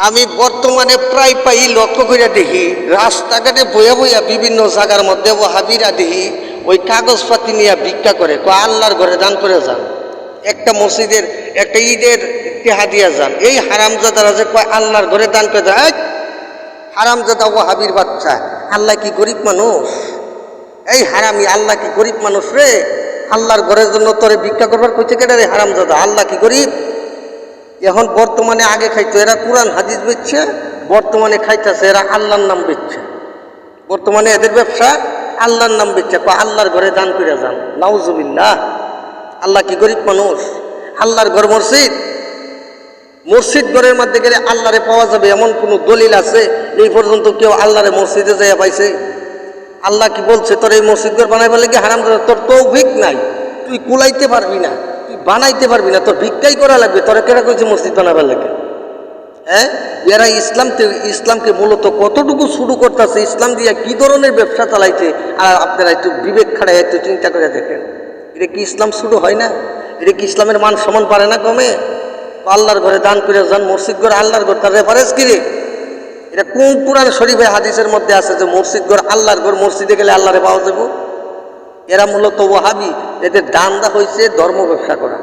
আমি বর্তমানে প্রায় লক্ষ্য করে দেখি রাস্তাঘাটে বইয়া বইয়া বিভিন্ন জায়গার মধ্যে ওয়াহাবিরা দেখি ওই কাগজপাতি নিয়ে ভিক্ষা করে আল্লাহর ঘরে দান করে যান, একটা মসজিদের একটা ঈদের টেহা দিয়া যান। এই হারামজাদারা যে কয় আল্লাহর ঘরে দান করে যায়, হারামজাদা ওয়াহাবির বাচ্চা, আল্লাহ কি গরিব মানুষ? এই হারামি, আল্লাহ কি গরিব মানুষ রে? আল্লাহর ঘরের জন্য তোরে ভিক্ষা করবার কইছে কেটে রে হারামজাদা? আল্লাহ কি গরিব? এখন বর্তমানে আগে খাইতো এরা কোরআন হাদিস বেচছে, বর্তমানে খাইতেছে এরা আল্লাহর নাম বেচছে। বর্তমানে এদের ব্যবসা আল্লাহর নাম বেচছে, আল্লাহর ঘরে দান করে যান। নাউজুবিল্লাহ। আল্লাহ কি গরিব মানুষ? আল্লাহর ঘর মসজিদ, মসজিদ ঘরের মধ্যে গেলে আল্লাহরে পাওয়া যাবে এমন কোনো দলিল আছে? এই পর্যন্ত কেউ আল্লাহরে মসজিদে যাইয়া পাইছে? আল্লাহ কি বলছে তোর এই মসজিদ ঘর বানাইবার লাগে? হারাম, তোর তৌফিক নাই, তুই কুলাইতে পারবি না, তুই বানাইতে পারবি না, তোর ভিক্ষাই করা লাগবে। তোরা কেনা করেছে মসজিদ বানাবার লাগে? হ্যাঁ, এরা ইসলামকে মূলত কতটুকু শুরু করতেছে, ইসলাম দিয়ে কি ধরনের ব্যবসা চালাইছে। আর আপনারা একটু বিবেক খাড়ায় একটু চিন্তা করে দেখেন, এটা কি ইসলাম শুরু হয় না? এটা কি ইসলামের মান সমান পারে না কমে? আল্লাহর ঘরে দান করে যান, মসজিদ ঘর আল্লাহর ঘর, তার রেফারেন্স কি রে? এটা কোন কোরআন শরীফে হাদিসের মধ্যে আছে যে মসজিদ ঘর আল্লাহর ঘর, মসজিদে গেলে আল্লাহরে পাওয়া যাবে? এরা মূলত ওয়াহাবি, এদের দান্দা হয়েছে ধর্ম ব্যবসা করা।